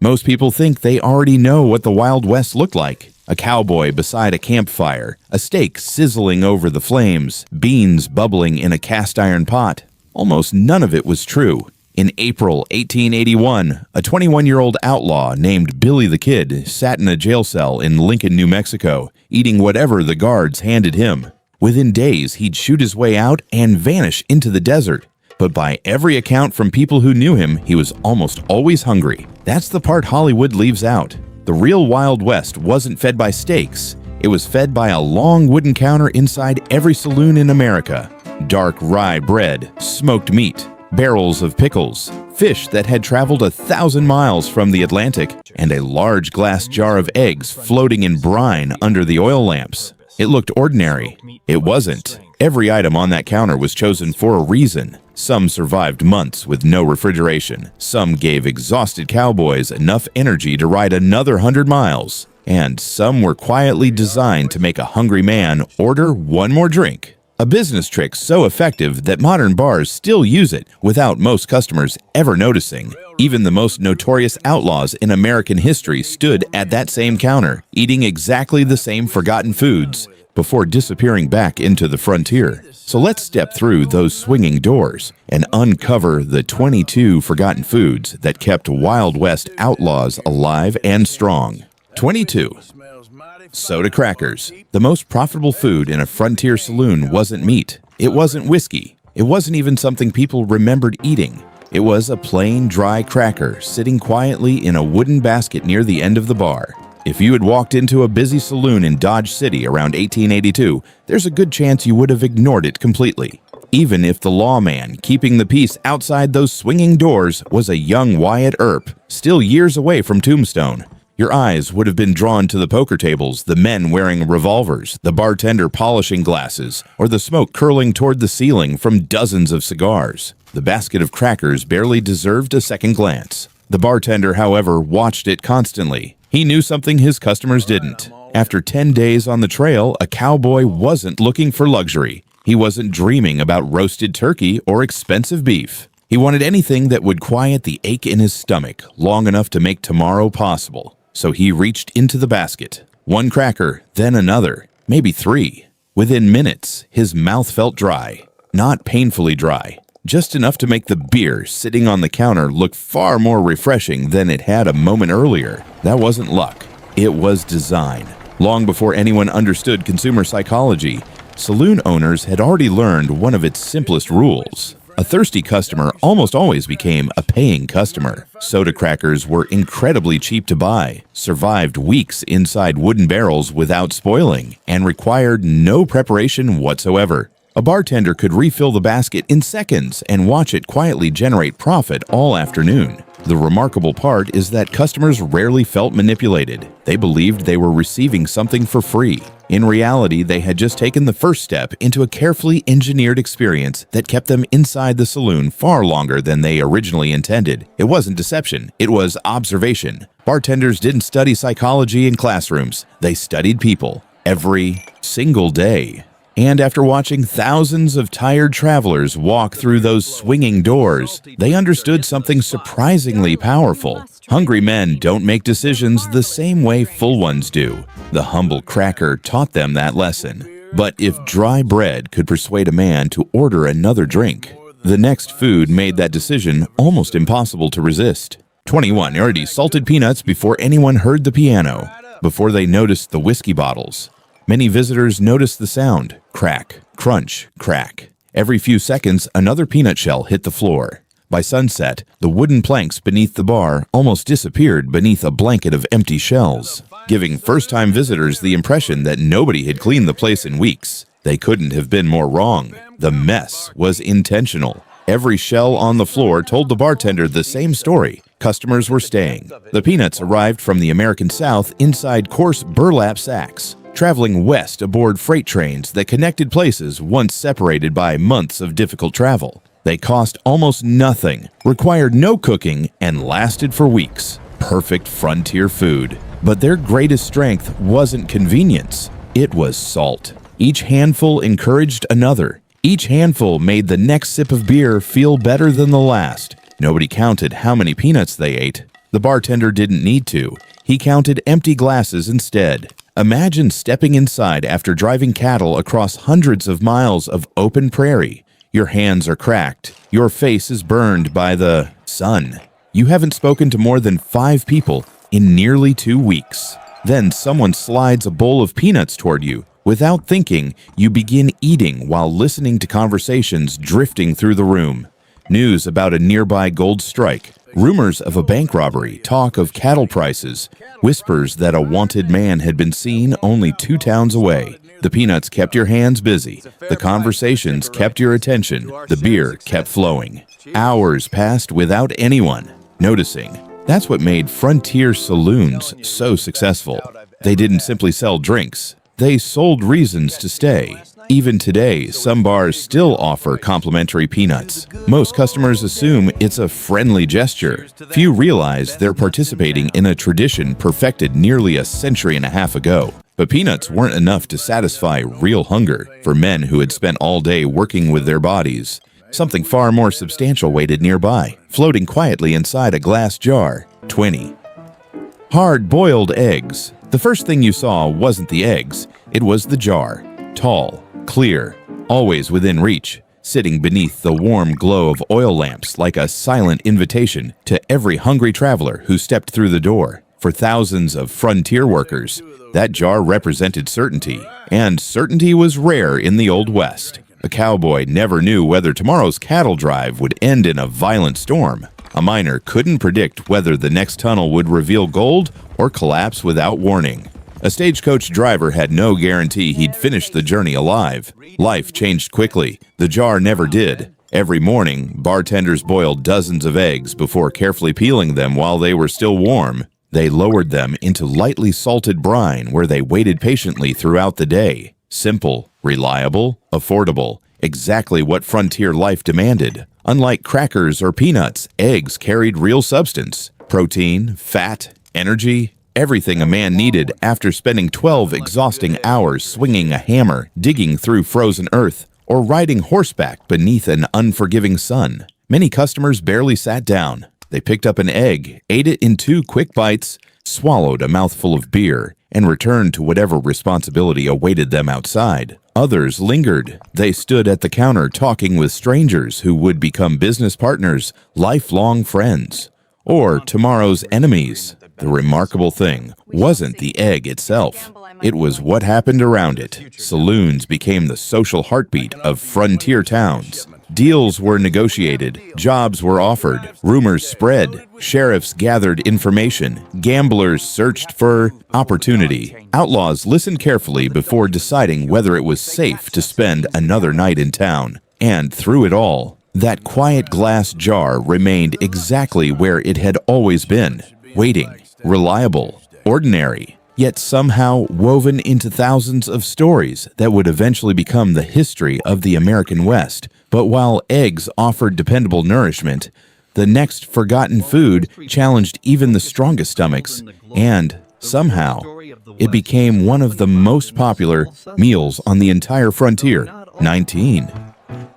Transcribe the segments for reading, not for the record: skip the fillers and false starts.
Most people think they already know what the Wild West looked like. A cowboy beside a campfire, a steak sizzling over the flames, beans bubbling in a cast-iron pot. Almost none of it was true. In April 1881, a 21-year-old outlaw named Billy the Kid sat in a jail cell in Lincoln, New Mexico, eating whatever the guards handed him. Within days, he'd shoot his way out and vanish into the desert. But by every account from people who knew him, he was almost always hungry. That's the part Hollywood leaves out. The real Wild West wasn't fed by steaks. It was fed by a long wooden counter inside every saloon in America. Dark rye bread, smoked meat, barrels of pickles, fish that had traveled 1,000 miles from the Atlantic, and a large glass jar of eggs floating in brine under the oil lamps. It looked ordinary. It wasn't. Every item on that counter was chosen for a reason. Some survived months with no refrigeration. Some gave exhausted cowboys enough energy to ride another 100 miles. And some were quietly designed to make a hungry man order one more drink. A business trick so effective that modern bars still use it without most customers ever noticing. Even the most notorious outlaws in American history stood at that same counter, eating exactly the same forgotten foods before disappearing back into the frontier. So let's step through those swinging doors and uncover the 22 forgotten foods that kept Wild West outlaws alive and strong. 22. Soda crackers. The most profitable food in a frontier saloon wasn't meat. It wasn't whiskey. It wasn't even something people remembered eating. It was a plain, dry cracker sitting quietly in a wooden basket near the end of the bar. If you had walked into a busy saloon in Dodge City around 1882, there's a good chance you would have ignored it completely. Even if the lawman keeping the peace outside those swinging doors was a young Wyatt Earp, still years away from Tombstone, your eyes would have been drawn to the poker tables, the men wearing revolvers, the bartender polishing glasses, or the smoke curling toward the ceiling from dozens of cigars. The basket of crackers barely deserved a second glance. The bartender, however, watched it constantly. He knew something his customers didn't. After 10 days on the trail, a cowboy wasn't looking for luxury. He wasn't dreaming about roasted turkey or expensive beef. He wanted anything that would quiet the ache in his stomach long enough to make tomorrow possible. So he reached into the basket. One cracker, then another, maybe 3. Within minutes, his mouth felt dry. Not painfully dry. Just enough to make the beer sitting on the counter look far more refreshing than it had a moment earlier. That wasn't luck. It was design. Long before anyone understood consumer psychology, saloon owners had already learned one of its simplest rules. A thirsty customer almost always became a paying customer. Soda crackers were incredibly cheap to buy, survived weeks inside wooden barrels without spoiling, and required no preparation whatsoever. A bartender could refill the basket in seconds and watch it quietly generate profit all afternoon. The remarkable part is that customers rarely felt manipulated. They believed they were receiving something for free. In reality, they had just taken the first step into a carefully engineered experience that kept them inside the saloon far longer than they originally intended. It wasn't deception, it was observation. Bartenders didn't study psychology in classrooms. They studied people every single day. And after watching thousands of tired travelers walk through those swinging doors, they understood something surprisingly powerful. Hungry men don't make decisions the same way full ones do. The humble cracker taught them that lesson. But if dry bread could persuade a man to order another drink, the next food made that decision almost impossible to resist. 21. Already salted peanuts before anyone heard the piano, before they noticed the whiskey bottles. Many visitors noticed the sound. Crack, crunch, crack. Every few seconds, another peanut shell hit the floor. By sunset, the wooden planks beneath the bar almost disappeared beneath a blanket of empty shells, giving first-time visitors the impression that nobody had cleaned the place in weeks. They couldn't have been more wrong. The mess was intentional. Every shell on the floor told the bartender the same story. Customers were staying. The peanuts arrived from the American South inside coarse burlap sacks, traveling west aboard freight trains that connected places once separated by months of difficult travel. They cost almost nothing, required no cooking, and lasted for weeks. Perfect frontier food. But their greatest strength wasn't convenience. It was salt. Each handful encouraged another. Each handful made the next sip of beer feel better than the last. Nobody counted how many peanuts they ate. The bartender didn't need to. He counted empty glasses instead. Imagine stepping inside after driving cattle across hundreds of miles of open prairie. Your hands are cracked. Your face is burned by the sun. You haven't spoken to more than 5 people in nearly 2 weeks. Then someone slides a bowl of peanuts toward you. Without thinking, you begin eating while listening to conversations drifting through the room. News about a nearby gold strike, rumors of a bank robbery, talk of cattle prices, whispers that a wanted man had been seen only 2 towns away. The peanuts kept your hands busy. The conversations kept your attention. The beer kept flowing. Hours passed without anyone noticing. That's what made frontier saloons so successful. They didn't simply sell drinks. They sold reasons to stay. Even today, some bars still offer complimentary peanuts. Most customers assume it's a friendly gesture. Few realize they're participating in a tradition perfected nearly a century and a half ago. But peanuts weren't enough to satisfy real hunger for men who had spent all day working with their bodies. Something far more substantial waited nearby, floating quietly inside a glass jar. 20. Hard-boiled eggs. The first thing you saw wasn't the eggs, it was the jar. Tall, clear, always within reach, sitting beneath the warm glow of oil lamps like a silent invitation to every hungry traveler who stepped through the door. For thousands of frontier workers, that jar represented certainty, and certainty was rare in the Old West. A cowboy never knew whether tomorrow's cattle drive would end in a violent storm. A miner couldn't predict whether the next tunnel would reveal gold or collapse without warning. A stagecoach driver had no guarantee he'd finish the journey alive. Life changed quickly. The jar never did. Every morning, bartenders boiled dozens of eggs before carefully peeling them while they were still warm. They lowered them into lightly salted brine where they waited patiently throughout the day. Simple, reliable, affordable, exactly what frontier life demanded. Unlike crackers or peanuts, eggs carried real substance. Protein, fat, energy, everything a man needed after spending 12 exhausting hours swinging a hammer, digging through frozen earth, or riding horseback beneath an unforgiving sun. Many customers barely sat down. They picked up an egg, ate it in 2 quick bites, swallowed a mouthful of beer, and returned to whatever responsibility awaited them outside. Others lingered. They stood at the counter talking with strangers who would become business partners, lifelong friends, or tomorrow's enemies. The remarkable thing wasn't the egg itself. It was what happened around it. Saloons became the social heartbeat of frontier towns. Deals were negotiated, jobs were offered, rumors spread, sheriffs gathered information, gamblers searched for opportunity. Outlaws listened carefully before deciding whether it was safe to spend another night in town. And through it all, that quiet glass jar remained exactly where it had always been, waiting, reliable, ordinary, yet somehow woven into thousands of stories that would eventually become the history of the American West. But while eggs offered dependable nourishment, the next forgotten food challenged even the strongest stomachs, and somehow it became one of the most popular meals on the entire frontier. 19.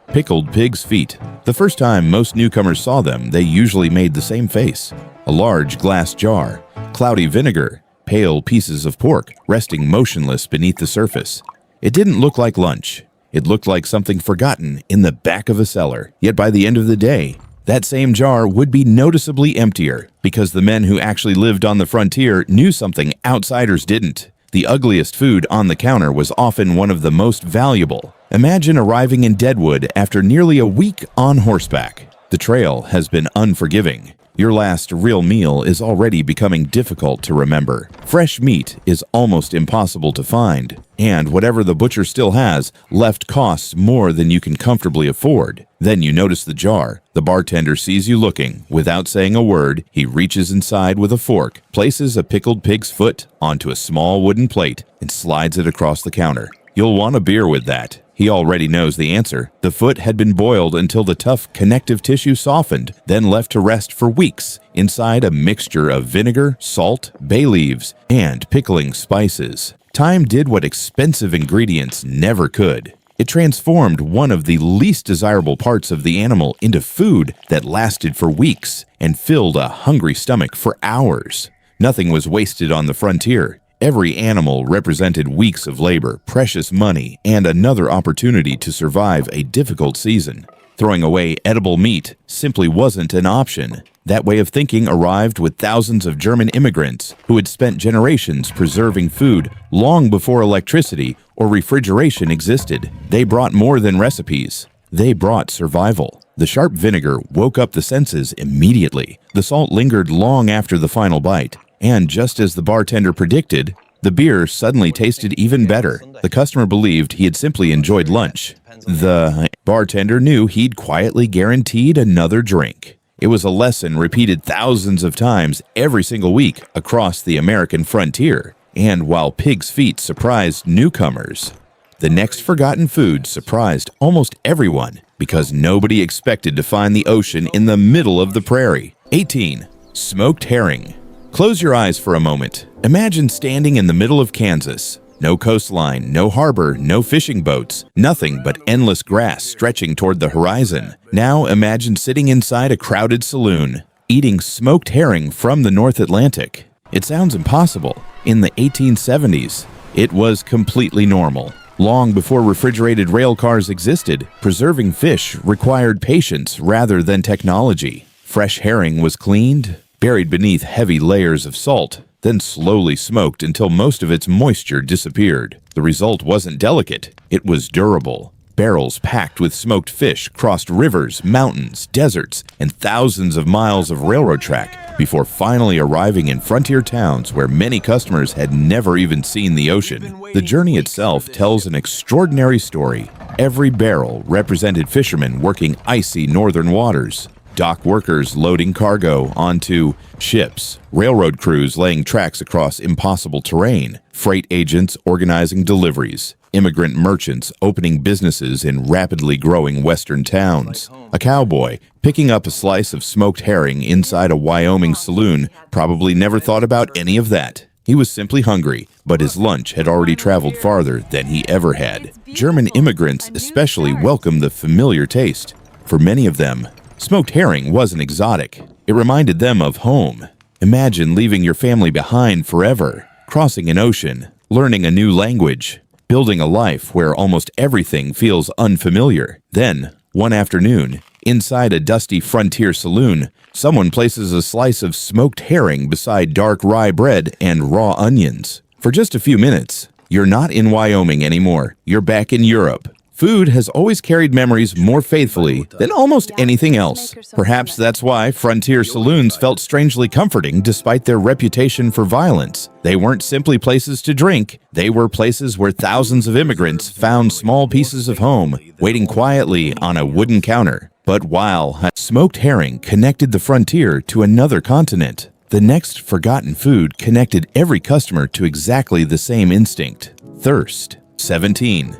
Pickled pig's feet. The first time most newcomers saw them, they usually made the same face. A large glass jar, cloudy vinegar, pale pieces of pork resting motionless beneath the surface. It didn't look like lunch. It looked like something forgotten in the back of a cellar. Yet by the end of the day, that same jar would be noticeably emptier because the men who actually lived on the frontier knew something outsiders didn't. The ugliest food on the counter was often one of the most valuable. Imagine arriving in Deadwood after nearly a week on horseback. The trail has been unforgiving. Your last real meal is already becoming difficult to remember. Fresh meat is almost impossible to find, and whatever the butcher still has left costs more than you can comfortably afford. Then you notice the jar. The bartender sees you looking. Without saying a word, he reaches inside with a fork, places a pickled pig's foot onto a small wooden plate, and slides it across the counter. You'll want a beer with that. He already knows the answer. The foot had been boiled until the tough connective tissue softened, then left to rest for weeks inside a mixture of vinegar, salt, bay leaves, and pickling spices. Time did what expensive ingredients never could. It transformed one of the least desirable parts of the animal into food that lasted for weeks and filled a hungry stomach for hours. Nothing was wasted on the frontier. Every animal represented weeks of labor, precious money, and another opportunity to survive a difficult season. Throwing away edible meat simply wasn't an option. That way of thinking arrived with thousands of German immigrants who had spent generations preserving food long before electricity or refrigeration existed. They brought more than recipes. They brought survival. The sharp vinegar woke up the senses immediately. The salt lingered long after the final bite. And just as the bartender predicted, the beer suddenly tasted even better. The customer believed he had simply enjoyed lunch. The bartender knew he'd quietly guaranteed another drink. It was a lesson repeated thousands of times every single week across the American frontier. And while pig's feet surprised newcomers, the next forgotten food surprised almost everyone because nobody expected to find the ocean in the middle of the prairie. 18. Smoked herring. Close your eyes for a moment. Imagine standing in the middle of Kansas. No coastline, no harbor, no fishing boats, nothing but endless grass stretching toward the horizon. Now imagine sitting inside a crowded saloon, eating smoked herring from the North Atlantic. It sounds impossible. In the 1870s, it was completely normal. Long before refrigerated rail cars existed, preserving fish required patience rather than technology. Fresh herring was cleaned, buried beneath heavy layers of salt, then slowly smoked until most of its moisture disappeared. The result wasn't delicate, it was durable. Barrels packed with smoked fish crossed rivers, mountains, deserts, and thousands of miles of railroad track before finally arriving in frontier towns where many customers had never even seen the ocean. The journey itself tells an extraordinary story. Every barrel represented fishermen working icy northern waters, dock workers loading cargo onto ships, railroad crews laying tracks across impossible terrain, freight agents organizing deliveries, immigrant merchants opening businesses in rapidly growing western towns. A cowboy picking up a slice of smoked herring inside a Wyoming saloon probably never thought about any of that. He was simply hungry, but his lunch had already traveled farther than he ever had. German immigrants especially welcomed the familiar taste. For many of them, smoked herring wasn't exotic. It reminded them of home. Imagine leaving your family behind forever, crossing an ocean, learning a new language, building a life where almost everything feels unfamiliar. Then, one afternoon, inside a dusty frontier saloon, someone places a slice of smoked herring beside dark rye bread and raw onions. For just a few minutes, you're not in Wyoming anymore. You're back in Europe. Food has always carried memories more faithfully than almost anything else. Perhaps that's why frontier saloons felt strangely comforting despite their reputation for violence. They weren't simply places to drink, they were places where thousands of immigrants found small pieces of home, waiting quietly on a wooden counter. But while smoked herring connected the frontier to another continent, the next forgotten food connected every customer to exactly the same instinct: thirst. 17.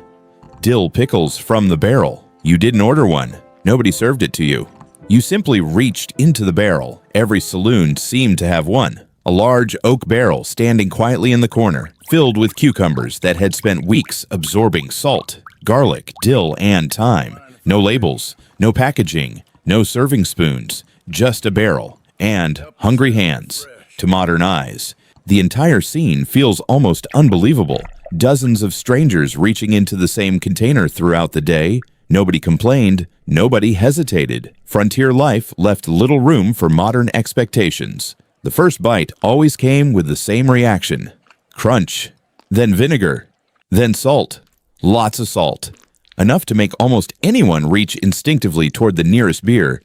Dill pickles from the barrel. You didn't order one. Nobody served it to you. You simply reached into the barrel. Every saloon seemed to have one. A large oak barrel standing quietly in the corner, filled with cucumbers that had spent weeks absorbing salt, garlic, dill, and thyme. No labels, no packaging, no serving spoons, just a barrel and hungry hands. To modern eyes, the entire scene feels almost unbelievable. Dozens of strangers reaching into the same container throughout the day. Nobody complained, nobody hesitated. Frontier life left little room for modern expectations. The first bite always came with the same reaction: crunch, then vinegar, then salt. Lots of salt. Enough to make almost anyone reach instinctively toward the nearest beer.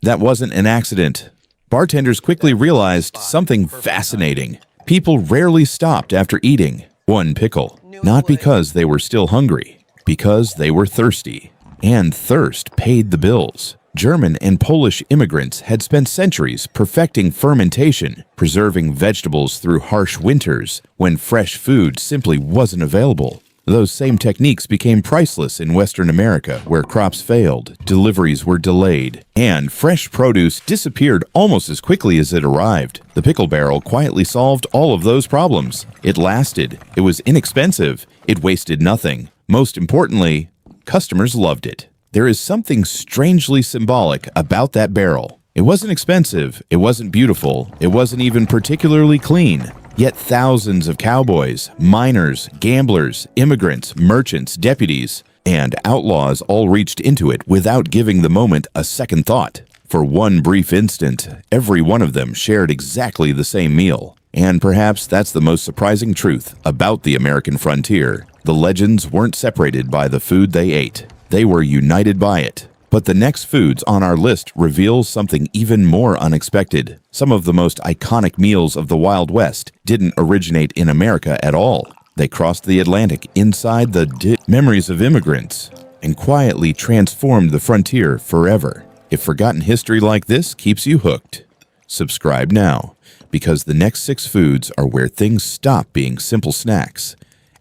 That wasn't an accident. Bartenders quickly realized something fascinating. People rarely stopped after eating one pickle, not because they were still hungry, because they were thirsty. And thirst paid the bills. German and Polish immigrants had spent centuries perfecting fermentation, preserving vegetables through harsh winters when fresh food simply wasn't available. Those same techniques became priceless in Western America, where crops failed, deliveries were delayed, and fresh produce disappeared almost as quickly as it arrived. The pickle barrel quietly solved all of those problems. It lasted, it was inexpensive, it wasted nothing. Most importantly, Customers loved it. There is something strangely symbolic about that barrel. It wasn't expensive, it wasn't beautiful, it wasn't even particularly clean. Yet thousands of cowboys, miners, gamblers, immigrants, merchants, deputies, and outlaws all reached into it without giving the moment a second thought. For one brief instant, every one of them shared exactly the same meal. And perhaps that's the most surprising truth about the American frontier. The legends weren't separated by the food they ate. They were united by it. But the next foods on our list reveal something even more unexpected. Some of the most iconic meals of the Wild West didn't originate in America at all. They crossed the Atlantic inside the memories of immigrants and quietly transformed the frontier forever. If forgotten history like this keeps you hooked, subscribe now, because the next 6 foods are where things stop being simple snacks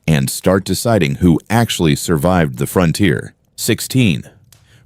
and start deciding who actually survived the frontier. 16.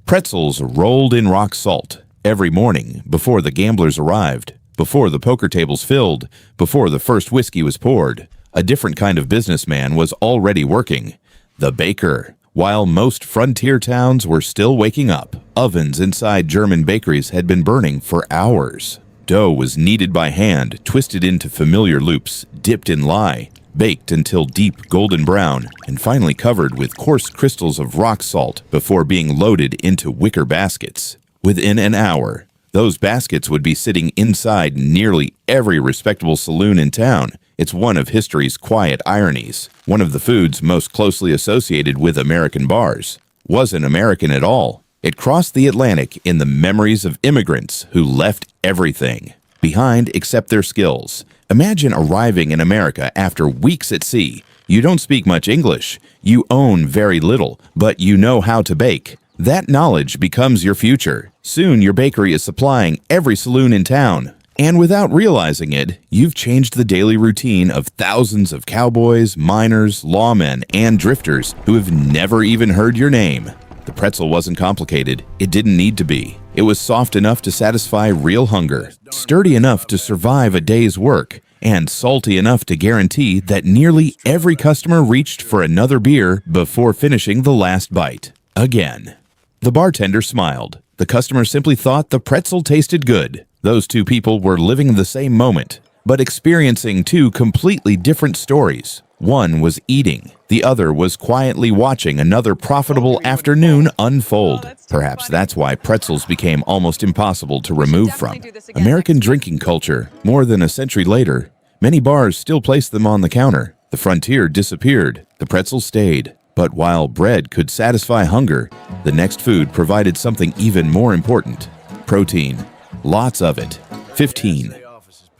Pretzels rolled in rock salt every morning before the gamblers arrived, before the poker tables filled, before the first whiskey was poured. A different kind of businessman was already working, the baker. While most frontier towns were still waking up, ovens inside German bakeries had been burning for hours. Dough was kneaded by hand, twisted into familiar loops, dipped in lye, baked until deep golden brown, and finally covered with coarse crystals of rock salt before being loaded into wicker baskets. Within an hour, those baskets would be sitting inside nearly every respectable saloon in town. It's one of history's quiet ironies. One of the foods most closely associated with American bars wasn't American at all. It crossed the Atlantic in the memories of immigrants who left everything behind except their skills. Imagine arriving in America after weeks at sea. You don't speak much English. You own very little, but you know how to bake. That knowledge becomes your future. Soon your bakery is supplying every saloon in town. And without realizing it, you've changed the daily routine of thousands of cowboys, miners, lawmen, and drifters who have never even heard your name. The pretzel wasn't complicated. It didn't need to be. It was soft enough to satisfy real hunger, sturdy enough to survive a day's work, and salty enough to guarantee that nearly every customer reached for another beer before finishing the last bite. Again. The bartender smiled. The customer simply thought the pretzel tasted good. Those two people were living the same moment, but experiencing two completely different stories. One was eating. The other was quietly watching another profitable afternoon unfold. Perhaps that's why pretzels became almost impossible to remove from American drinking culture. More than a century later, many bars still place them on the counter. The frontier disappeared. The pretzel stayed. But while bread could satisfy hunger, the next food provided something even more important: protein. Lots of it. 15.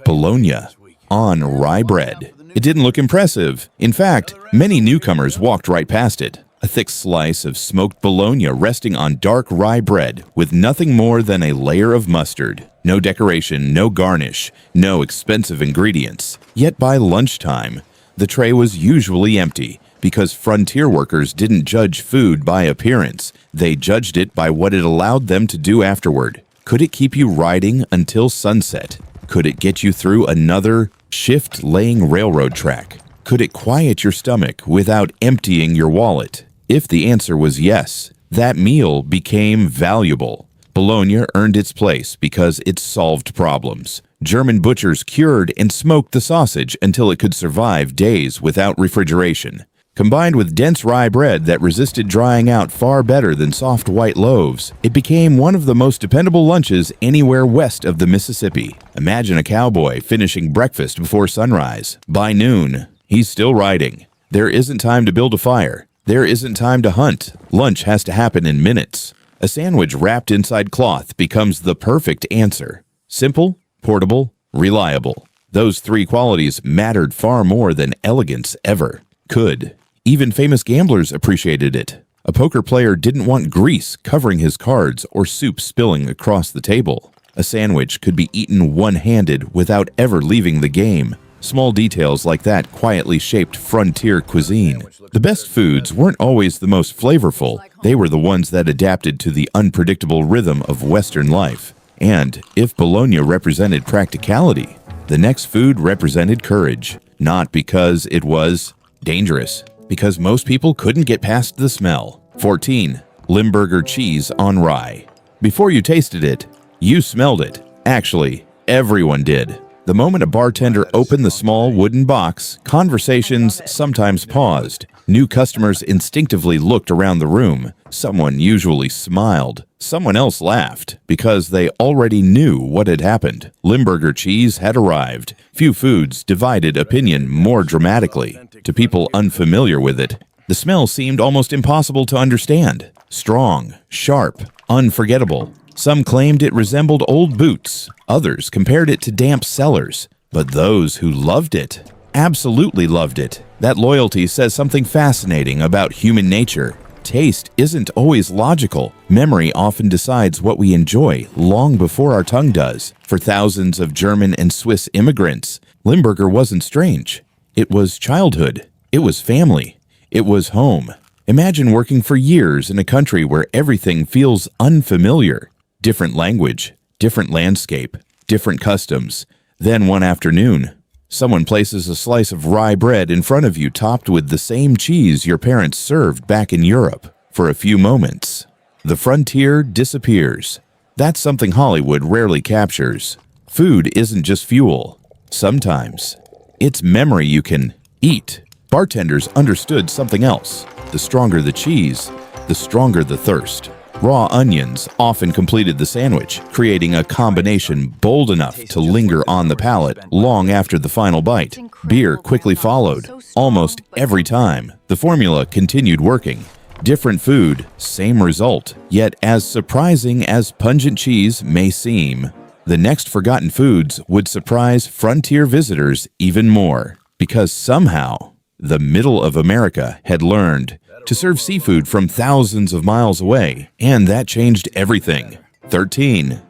Bologna on rye bread. It didn't look impressive. In fact, many newcomers walked right past it. A thick slice of smoked bologna resting on dark rye bread with nothing more than a layer of mustard. No decoration, no garnish, no expensive ingredients. Yet by lunchtime, the tray was usually empty because frontier workers didn't judge food by appearance. They judged it by what it allowed them to do afterward. Could it keep you riding until sunset? Could it get you through another shift-laying railroad track? Could it quiet your stomach without emptying your wallet? If the answer was yes, that meal became valuable. Bologna earned its place because it solved problems. German butchers cured and smoked the sausage until it could survive days without refrigeration. Combined with dense rye bread that resisted drying out far better than soft white loaves, it became one of the most dependable lunches anywhere west of the Mississippi. Imagine a cowboy finishing breakfast before sunrise. By noon, he's still riding. There isn't time to build a fire. There isn't time to hunt. Lunch has to happen in minutes. A sandwich wrapped inside cloth becomes the perfect answer. Simple, portable, reliable. Those three qualities mattered far more than elegance ever could. Even famous gamblers appreciated it. A poker player didn't want grease covering his cards or soup spilling across the table. A sandwich could be eaten one-handed without ever leaving the game. Small details like that quietly shaped frontier cuisine. The best foods weren't always the most flavorful. They were the ones that adapted to the unpredictable rhythm of Western life. And if bologna represented practicality, the next food represented courage. Not because it was dangerous, because most people couldn't get past the smell. 14. Limburger cheese on rye. Before you tasted it, you smelled it. Actually, everyone did. The moment a bartender opened the small wooden box, conversations sometimes paused. New customers instinctively looked around the room. Someone usually smiled. Someone else laughed because they already knew what had happened. Limburger cheese had arrived. Few foods divided opinion more dramatically. To people unfamiliar with it, the smell seemed almost impossible to understand. Strong, sharp, unforgettable. Some claimed it resembled old boots. Others compared it to damp cellars. But those who loved it absolutely loved it. That loyalty says something fascinating about human nature. Taste isn't always logical. Memory often decides what we enjoy long before our tongue does. For thousands of German and Swiss immigrants, Limburger wasn't strange. It was childhood. It was family. It was home. Imagine working for years in a country where everything feels unfamiliar. Different language, different landscape, different customs. Then one afternoon, someone places a slice of rye bread in front of you topped with the same cheese your parents served back in Europe. For a few moments, the frontier disappears. That's something Hollywood rarely captures. Food isn't just fuel. Sometimes, it's memory you can eat. Bartenders understood something else. The stronger the cheese, the stronger the thirst. Raw onions often completed the sandwich, creating a combination bold enough to linger on the palate long after the final bite. Beer quickly followed, almost every time. The formula continued working. Different food, same result. Yet as surprising as pungent cheese may seem, the next forgotten foods would surprise frontier visitors even more. Because somehow, the middle of America had learned to serve seafood from thousands of miles away, and that changed everything. 13.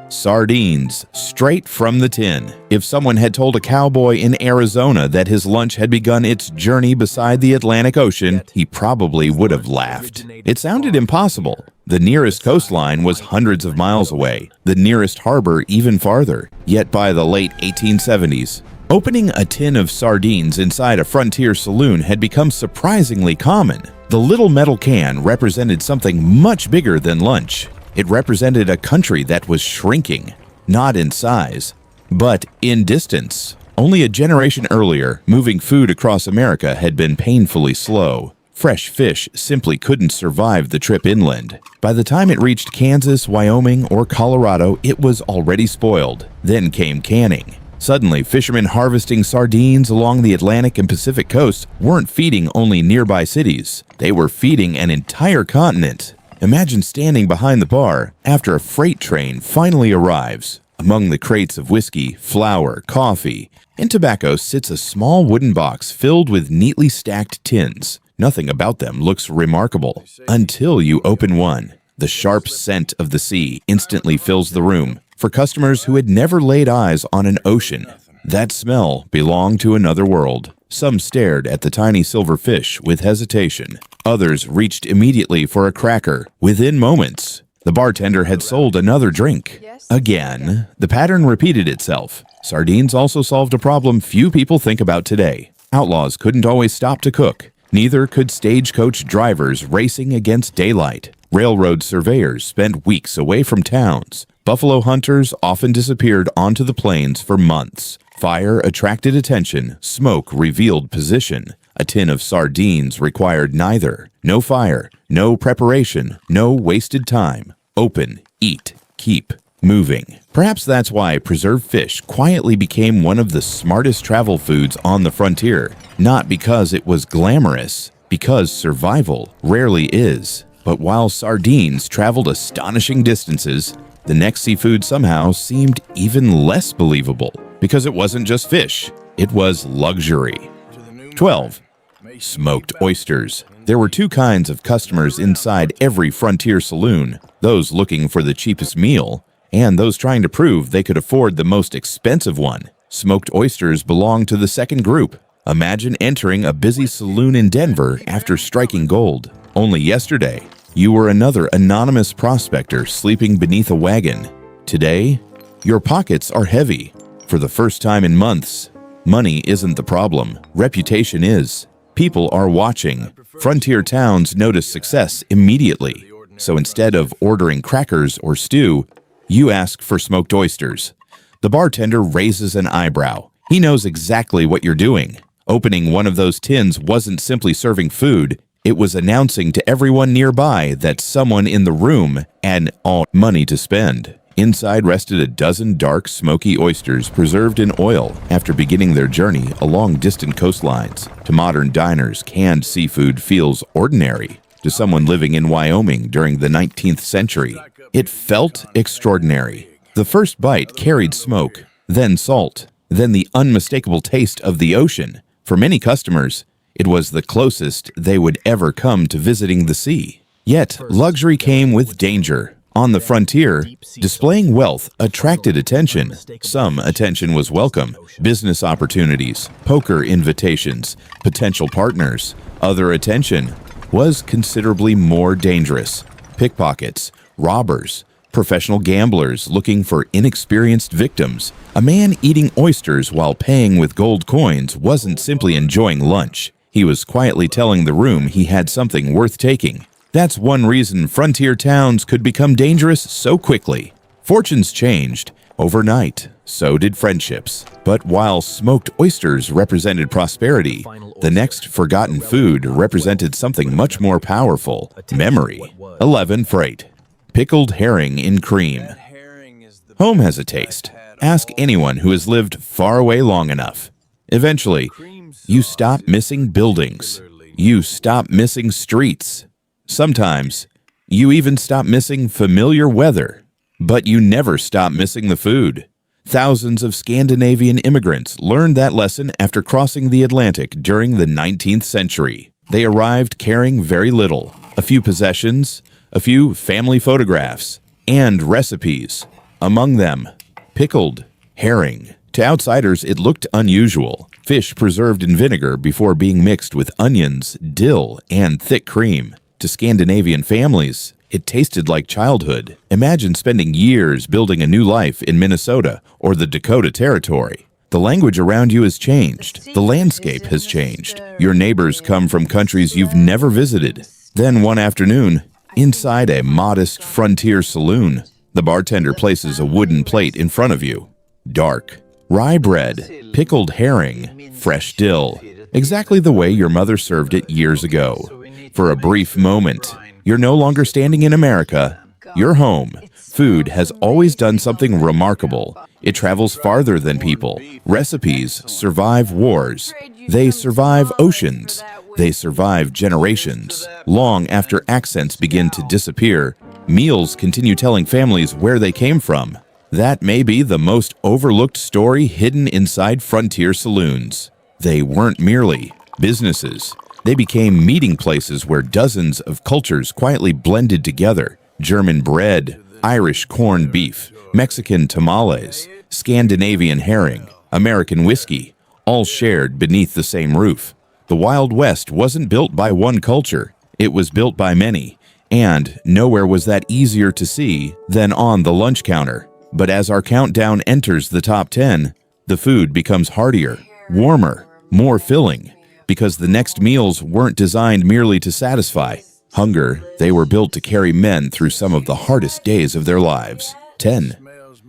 Sardines, straight from the tin. If someone had told a cowboy in Arizona that his lunch had begun its journey beside the Atlantic Ocean, he probably would have laughed. It sounded impossible. The nearest coastline was hundreds of miles away, the nearest harbor even farther. Yet by the late 1870s, opening a tin of sardines inside a frontier saloon had become surprisingly common. The little metal can represented something much bigger than lunch. It represented a country that was shrinking, not in size, but in distance. Only a generation earlier, moving food across America had been painfully slow. Fresh fish simply couldn't survive the trip inland. By the time it reached Kansas, Wyoming, or Colorado, it was already spoiled. Then came canning. Suddenly, fishermen harvesting sardines along the Atlantic and Pacific coasts weren't feeding only nearby cities. They were feeding an entire continent. Imagine standing behind the bar after a freight train finally arrives. Among the crates of whiskey, flour, coffee, and tobacco sits a small wooden box filled with neatly stacked tins. Nothing about them looks remarkable until you open one. The sharp scent of the sea instantly fills the room. For customers who had never laid eyes on an ocean, that smell belonged to another world. Some stared at the tiny silver fish with hesitation. Others reached immediately for a cracker. Within moments, the bartender had sold another drink. Again, the pattern repeated itself. Sardines also solved a problem few people think about today. Outlaws couldn't always stop to cook. Neither could stagecoach drivers racing against daylight. Railroad surveyors spent weeks away from towns. Buffalo hunters often disappeared onto the plains for months. Fire attracted attention, smoke revealed position. A tin of sardines required neither. No fire, no preparation, no wasted time. Open, eat, keep moving. Perhaps that's why preserved fish quietly became one of the smartest travel foods on the frontier. Not because it was glamorous, because survival rarely is. But while sardines traveled astonishing distances, the next seafood somehow seemed even less believable, because it wasn't just fish, it was luxury. 12. Smoked oysters. There were two kinds of customers inside every frontier saloon, those looking for the cheapest meal, and those trying to prove they could afford the most expensive one. Smoked oysters belonged to the second group. Imagine entering a busy saloon in Denver after striking gold. Only yesterday, you were another anonymous prospector sleeping beneath a wagon. Today, your pockets are heavy. For the first time in months, money isn't the problem. Reputation is. People are watching. Frontier towns notice success immediately. So instead of ordering crackers or stew, you ask for smoked oysters. The bartender raises an eyebrow. He knows exactly what you're doing. Opening one of those tins wasn't simply serving food. It was announcing to everyone nearby that someone in the room had all money to spend. Inside rested a dozen dark, smoky oysters preserved in oil after beginning their journey along distant coastlines. To modern diners, canned seafood feels ordinary. To someone living in Wyoming during the 19th century, it felt extraordinary. The first bite carried smoke, then salt, then the unmistakable taste of the ocean. For many customers, it was the closest they would ever come to visiting the sea. Yet, luxury came with danger. On the frontier, displaying wealth attracted attention. Some attention was welcome. Business opportunities, poker invitations, potential partners. Other attention was considerably more dangerous. Pickpockets, robbers, professional gamblers looking for inexperienced victims. A man eating oysters while paying with gold coins wasn't simply enjoying lunch. He was quietly telling the room he had something worth taking. That's one reason frontier towns could become dangerous so quickly. Fortunes changed overnight, so did friendships. But while smoked oysters represented prosperity, the next forgotten food represented something much more powerful: memory. 11. Freight. Pickled herring in cream. Home has a taste. Ask anyone who has lived far away long enough. Eventually, you stop missing buildings. You stop missing streets. Sometimes, you even stop missing familiar weather. But you never stop missing the food. Thousands of Scandinavian immigrants learned that lesson after crossing the Atlantic during the 19th century. They arrived carrying very little: a few possessions, a few family photographs, and recipes. Among them, pickled herring. To outsiders, it looked unusual. Fish preserved in vinegar before being mixed with onions, dill, and thick cream. To Scandinavian families, it tasted like childhood. Imagine spending years building a new life in Minnesota or the Dakota Territory. The language around you has changed. The landscape has changed. Your neighbors come from countries you've never visited. Then one afternoon, inside a modest frontier saloon, the bartender places a wooden plate in front of you. Dark. Rye bread, pickled herring, fresh dill. Exactly the way your mother served it years ago. For a brief moment, you're no longer standing in America. You're home. Food has always done something remarkable. It travels farther than people. Recipes survive wars. They survive oceans. They survive generations. Long after accents begin to disappear, meals continue telling families where they came from. That may be the most overlooked story hidden inside frontier saloons. They weren't merely businesses. They became meeting places where dozens of cultures quietly blended together. German bread, Irish corned beef, Mexican tamales, Scandinavian herring, American whiskey, all shared beneath the same roof. The Wild West wasn't built by one culture. It was built by many, and nowhere was that easier to see than on the lunch counter. But as our countdown enters the top 10, the food becomes heartier, warmer, more filling, because the next meals weren't designed merely to satisfy hunger. They were built to carry men through some of the hardest days of their lives. 10.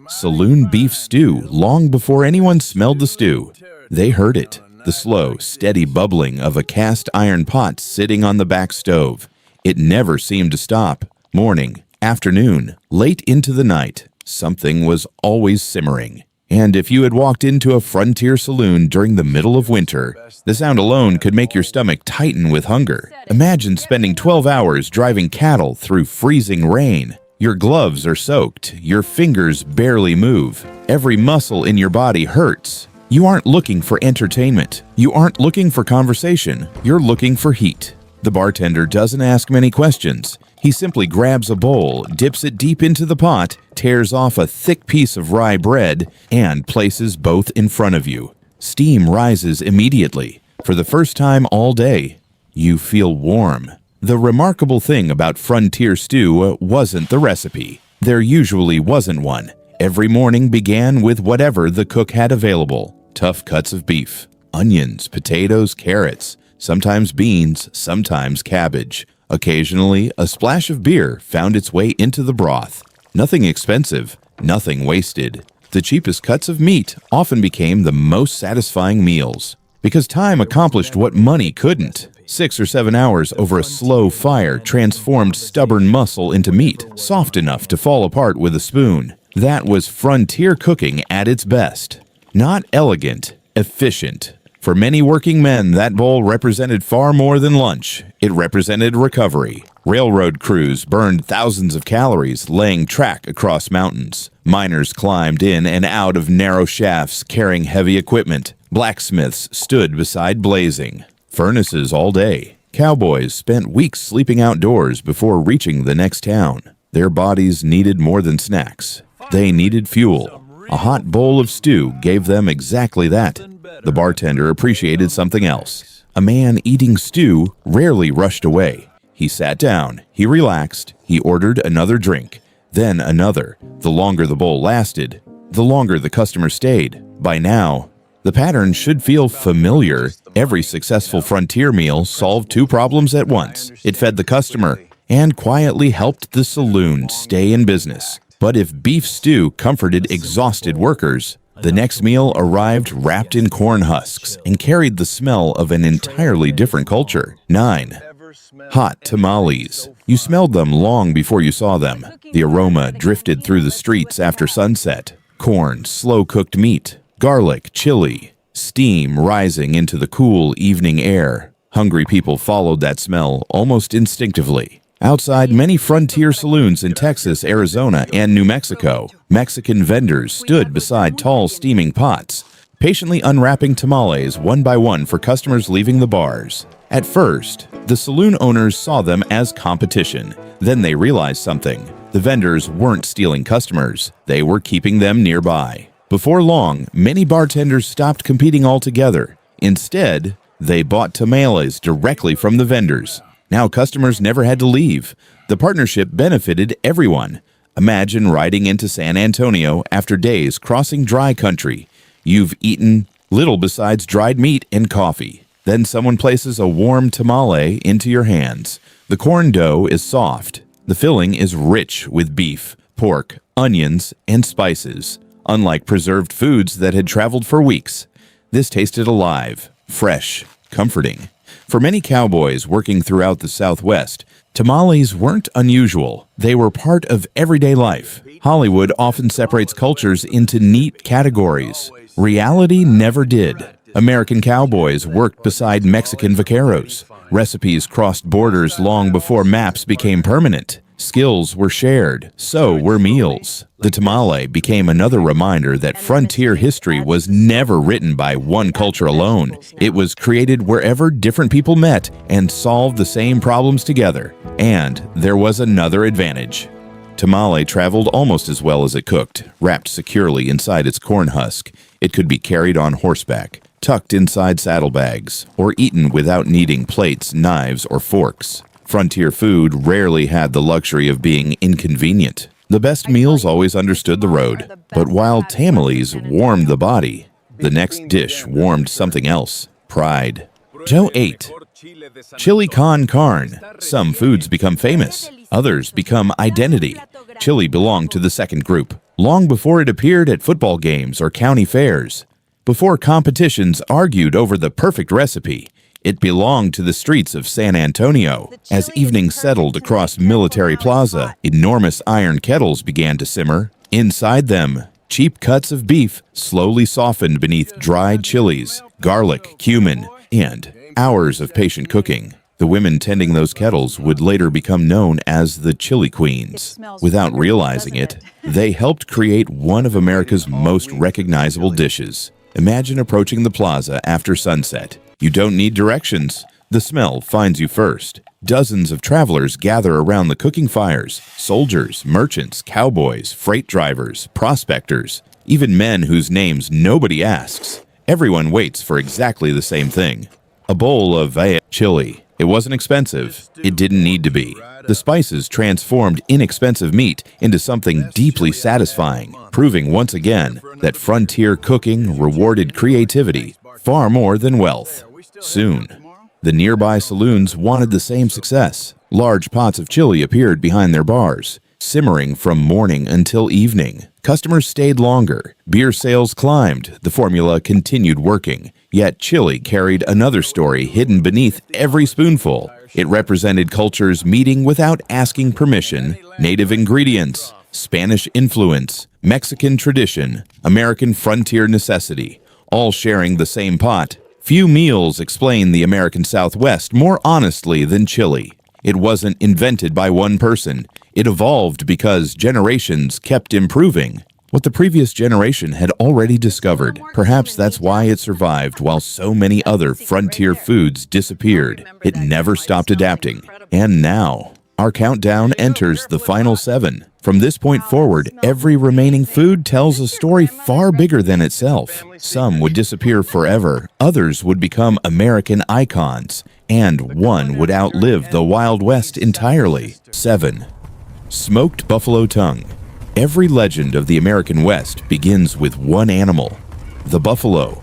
Saloon beef stew. Long before anyone smelled the stew, they heard it. The slow, steady bubbling of a cast iron pot sitting on the back stove. It never seemed to stop. Morning, afternoon, late into the night, something was always simmering. And if you had walked into a frontier saloon during the middle of winter, the sound alone could make your stomach tighten with hunger. Imagine spending 12 hours driving cattle through freezing rain. Your gloves are soaked. Your fingers barely move. Every muscle in your body hurts. You aren't looking for entertainment. You aren't looking for conversation. You're looking for heat. The bartender doesn't ask many questions. He simply grabs a bowl, dips it deep into the pot, tears off a thick piece of rye bread, and places both in front of you. Steam rises immediately. For the first time all day, you feel warm. The remarkable thing about frontier stew wasn't the recipe. There usually wasn't one. Every morning began with whatever the cook had available. Tough cuts of beef, onions, potatoes, carrots, sometimes beans, sometimes cabbage. Occasionally, a splash of beer found its way into the broth. Nothing expensive, nothing wasted. The cheapest cuts of meat often became the most satisfying meals, because time accomplished what money couldn't. 6 or 7 hours over a slow fire transformed stubborn muscle into meat, soft enough to fall apart with a spoon. That was frontier cooking at its best. Not elegant, efficient. For many working men, that bowl represented far more than lunch. It represented recovery. Railroad crews burned thousands of calories laying track across mountains. Miners climbed in and out of narrow shafts carrying heavy equipment. Blacksmiths stood beside blazing furnaces all day. Cowboys spent weeks sleeping outdoors before reaching the next town. Their bodies needed more than snacks. They needed fuel. A hot bowl of stew gave them exactly that. The bartender appreciated something else. A man eating stew rarely rushed away. He sat down, he relaxed, he ordered another drink, then another. The longer the bowl lasted, the longer the customer stayed. By now, the pattern should feel familiar. Every successful frontier meal solved 2 problems at once. It fed the customer and quietly helped the saloon stay in business. But if beef stew comforted exhausted workers, the next meal arrived wrapped in corn husks and carried the smell of an entirely different culture. 9. Hot tamales. You smelled them long before you saw them. The aroma drifted through the streets after sunset. Corn, slow-cooked meat, garlic, chili, steam rising into the cool evening air. Hungry people followed that smell almost instinctively. Outside many frontier saloons in Texas, Arizona, and New Mexico, Mexican vendors stood beside tall steaming pots, patiently unwrapping tamales one by one for customers leaving the bars. At first, the saloon owners saw them as competition. Then they realized something. The vendors weren't stealing customers. They were keeping them nearby. Before long, many bartenders stopped competing altogether. Instead, they bought tamales directly from the vendors. Now customers never had to leave. The partnership benefited everyone. Imagine riding into San Antonio after days crossing dry country. You've eaten little besides dried meat and coffee. Then someone places a warm tamale into your hands. The corn dough is soft. The filling is rich with beef, pork, onions, and spices. Unlike preserved foods that had traveled for weeks, this tasted alive, fresh, comforting. For many cowboys working throughout the Southwest, tamales weren't unusual. They were part of everyday life. Hollywood often separates cultures into neat categories. Reality never did. American cowboys worked beside Mexican vaqueros. Recipes crossed borders long before maps became permanent. Skills were shared, so were meals. The tamale became another reminder that frontier history was never written by one culture alone. It was created wherever different people met and solved the same problems together. And there was another advantage. Tamale traveled almost as well as it cooked, wrapped securely inside its corn husk. It could be carried on horseback, tucked inside saddlebags, or eaten without needing plates, knives, or forks. Frontier food rarely had the luxury of being inconvenient. The best meals always understood the road, but while tamales warmed the body, the next dish warmed something else: pride. Joe ate chili con carne. Some foods become famous, others become identity. Chili belonged to the second group, long before it appeared at football games or county fairs. Before competitions argued over the perfect recipe, it belonged to the streets of San Antonio. As evening settled across Military Plaza, enormous iron kettles began to simmer. Inside them, cheap cuts of beef slowly softened beneath dried chilies, garlic, cumin, and hours of patient cooking. The women tending those kettles would later become known as the chili queens. Without realizing it, they helped create one of America's most recognizable dishes. Imagine approaching the plaza after sunset. You don't need directions. The smell finds you first. Dozens of travelers gather around the cooking fires. Soldiers, merchants, cowboys, freight drivers, prospectors, even men whose names nobody asks. Everyone waits for exactly the same thing: a bowl of chili. It wasn't expensive. It didn't need to be. The spices transformed inexpensive meat into something deeply satisfying, proving once again that frontier cooking rewarded creativity far more than wealth. Soon, The nearby saloons wanted the same success. Large pots of chili appeared behind their bars, simmering from morning until evening. Customers stayed longer. Beer sales climbed. The formula continued working. Yet chili carried another story hidden beneath every spoonful. It represented cultures meeting without asking permission, native ingredients, Spanish influence, Mexican tradition, American frontier necessity, all sharing the same pot. Few meals explain the American Southwest more honestly than chili. It wasn't invented by one person. It evolved because generations kept improving what the previous generation had already discovered. Perhaps that's why it survived while so many other frontier foods disappeared. It never stopped adapting. And now, our countdown enters the final 7. From this point forward, every remaining food tells a story far bigger than itself. Some would disappear forever, others would become American icons, and one would outlive the Wild West entirely. 7. Smoked buffalo tongue. Every legend of the American West begins with one animal, the buffalo.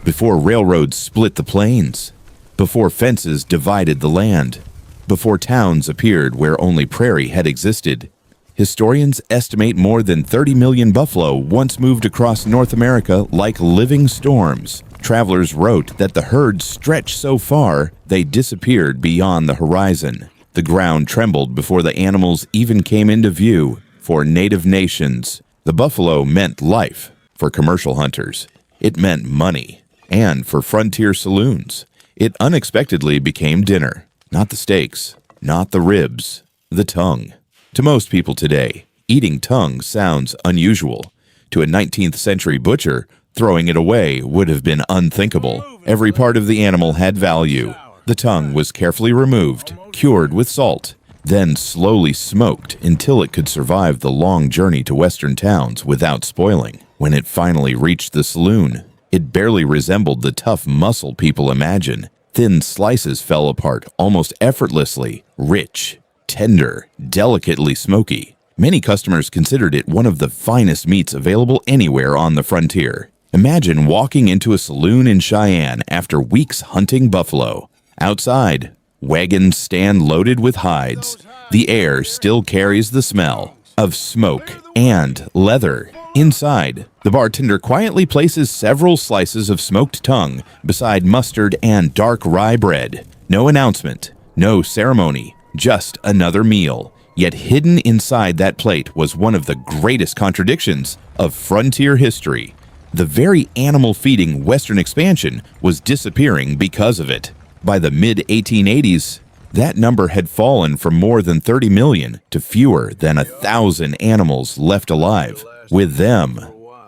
Before railroads split the plains, before fences divided the land, before towns appeared where only prairie had existed, historians estimate more than 30 million buffalo once moved across North America like living storms. Travelers wrote that the herds stretched so far they disappeared beyond the horizon. The ground trembled before the animals even came into view. For native nations, the buffalo meant life. For commercial hunters, it meant money. And for frontier saloons, it unexpectedly became dinner. Not the steaks, not the ribs, the tongue. To most people today, eating tongue sounds unusual. To a 19th century butcher, throwing it away would have been unthinkable. Every part of the animal had value. The tongue was carefully removed, cured with salt, then slowly smoked until it could survive the long journey to western towns without spoiling. When it finally reached the saloon, it barely resembled the tough muscle people imagine. Thin slices fell apart almost effortlessly, rich, tender, delicately smoky. Many customers considered it one of the finest meats available anywhere on the frontier. Imagine walking into a saloon in Cheyenne after weeks hunting buffalo. Outside, wagons stand loaded with hides. The air still carries the smell of smoke and leather. Inside, the bartender quietly places several slices of smoked tongue beside mustard and dark rye bread. No announcement, no ceremony, just another meal. Yet hidden inside that plate was one of the greatest contradictions of frontier history. The very animal-feeding Western expansion was disappearing because of it. By the mid-1880s, that number had fallen from more than 30 million to fewer than 1,000 animals left alive. With them,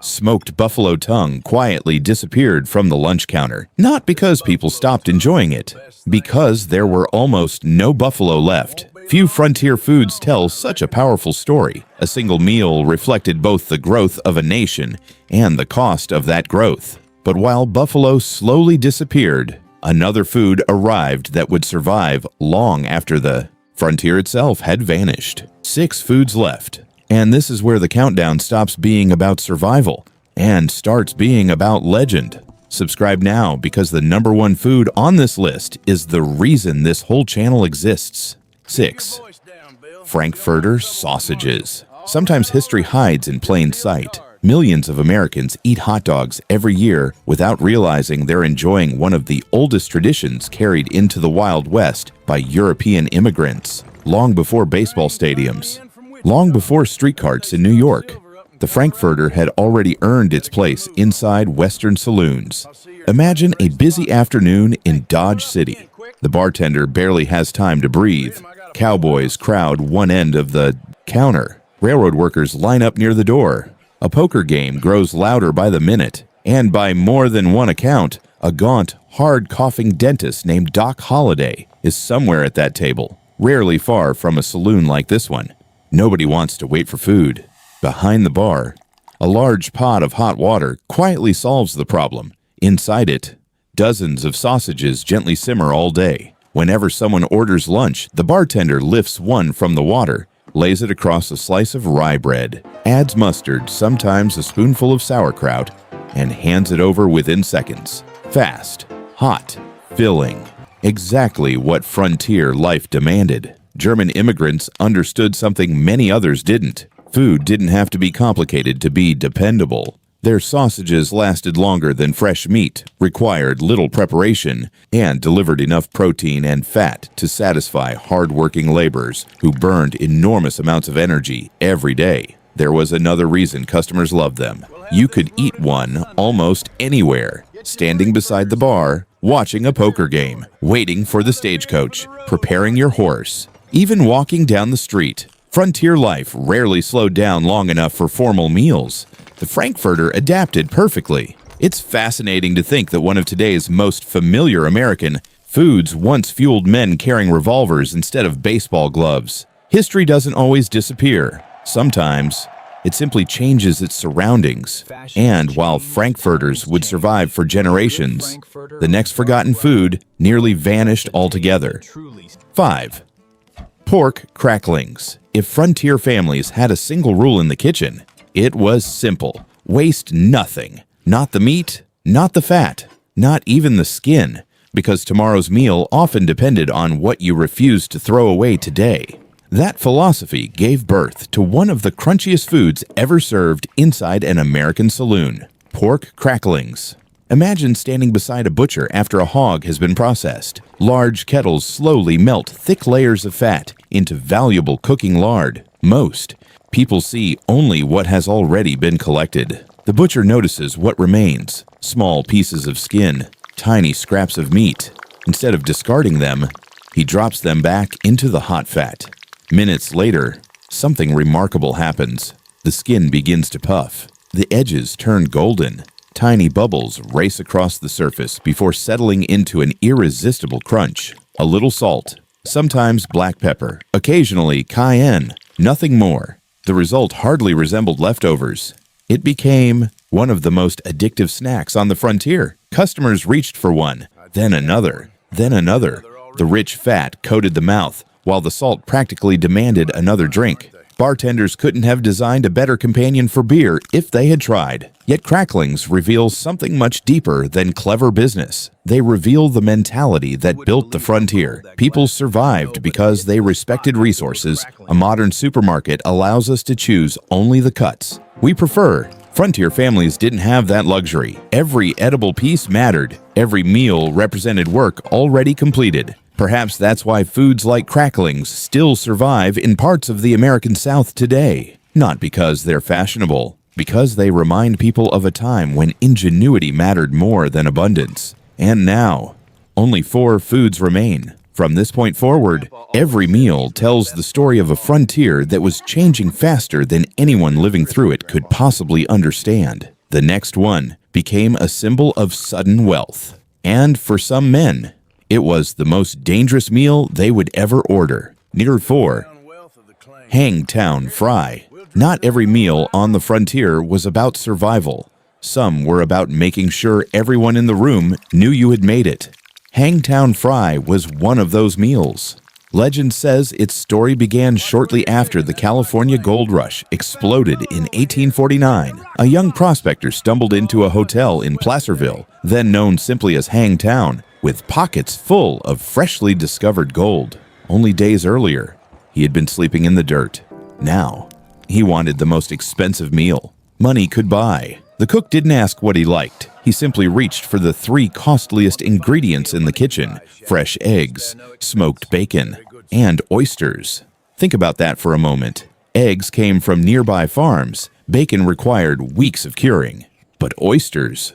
smoked buffalo tongue quietly disappeared from the lunch counter. Not because people stopped enjoying it, because there were almost no buffalo left. Few frontier foods tell such a powerful story. A single meal reflected both the growth of a nation and the cost of that growth. But while buffalo slowly disappeared, another food arrived that would survive long after the frontier itself had vanished. 6 foods left. And this is where the countdown stops being about survival and starts being about legend. Subscribe now because the number 1 food on this list is the reason this whole channel exists. 6. Frankfurter sausages. Sometimes history hides in plain sight. Millions of Americans eat hot dogs every year without realizing they're enjoying one of the oldest traditions carried into the Wild West by European immigrants. Long before baseball stadiums, long before street carts in New York, the Frankfurter had already earned its place inside Western saloons. Imagine a busy afternoon in Dodge City. The bartender barely has time to breathe. Cowboys crowd one end of the counter. Railroad workers line up near the door. A poker game grows louder by the minute, and by more than one account, a gaunt, hard-coughing dentist named Doc Holliday is somewhere at that table, rarely far from a saloon like this one. Nobody wants to wait for food. Behind the bar, a large pot of hot water quietly solves the problem. Inside it, dozens of sausages gently simmer all day. Whenever someone orders lunch, the bartender lifts one from the water, lays it across a slice of rye bread, adds mustard, sometimes a spoonful of sauerkraut, and hands it over within seconds. Fast, hot, filling. Exactly what frontier life demanded. German immigrants understood something many others didn't. Food didn't have to be complicated to be dependable. Their sausages lasted longer than fresh meat, required little preparation, and delivered enough protein and fat to satisfy hardworking laborers who burned enormous amounts of energy every day. There was another reason customers loved them. You could eat one almost anywhere, standing beside the bar, watching a poker game, waiting for the stagecoach, preparing your horse, even walking down the street. Frontier life rarely slowed down long enough for formal meals. The Frankfurter adapted perfectly. It's fascinating to think that one of today's most familiar American foods once fueled men carrying revolvers instead of baseball gloves. History doesn't always disappear. Sometimes, it simply changes its surroundings. And while Frankfurters would survive for generations, the next forgotten food nearly vanished altogether. 5. Pork cracklings. If frontier families had a single rule in the kitchen, it was simple. Waste nothing. Not the meat, not the fat, not even the skin, because tomorrow's meal often depended on what you refused to throw away today. That philosophy gave birth to one of the crunchiest foods ever served inside an American saloon: pork cracklings. Imagine standing beside a butcher after a hog has been processed. Large kettles slowly melt thick layers of fat into valuable cooking lard. Most people see only what has already been collected. The butcher notices what remains: small pieces of skin, tiny scraps of meat. Instead of discarding them, he drops them back into the hot fat. Minutes later, something remarkable happens. The skin begins to puff. The edges turn golden. Tiny bubbles race across the surface before settling into an irresistible crunch. A little salt, sometimes black pepper, occasionally cayenne, nothing more. The result hardly resembled leftovers. It became one of the most addictive snacks on the frontier. Customers reached for one, then another, then another. The rich fat coated the mouth, while the salt practically demanded another drink. Bartenders couldn't have designed a better companion for beer if they had tried. Yet cracklings reveal something much deeper than clever business. They reveal the mentality that built the frontier. People survived because they respected resources. A modern supermarket allows us to choose only the cuts we prefer. Frontier families didn't have that luxury. Every edible piece mattered. Every meal represented work already completed. Perhaps that's why foods like cracklings still survive in parts of the American South today. Not because they're fashionable, because they remind people of a time when ingenuity mattered more than abundance. And now, only 4 foods remain. From this point forward, every meal tells the story of a frontier that was changing faster than anyone living through it could possibly understand. The next one became a symbol of sudden wealth. And for some men, it was the most dangerous meal they would ever order. Near 4. Hangtown Fry. Not every meal on the frontier was about survival. Some were about making sure everyone in the room knew you had made it. Hangtown Fry was one of those meals. Legend says its story began shortly after the California gold rush exploded in 1849. A young prospector stumbled into a hotel in Placerville, then known simply as Hangtown, with pockets full of freshly discovered gold. Only days earlier, he had been sleeping in the dirt. Now, he wanted the most expensive meal money could buy. The cook didn't ask what he liked. He simply reached for the 3 costliest ingredients in the kitchen: fresh eggs, smoked bacon, and oysters. Think about that for a moment. Eggs came from nearby farms. Bacon required weeks of curing. But oysters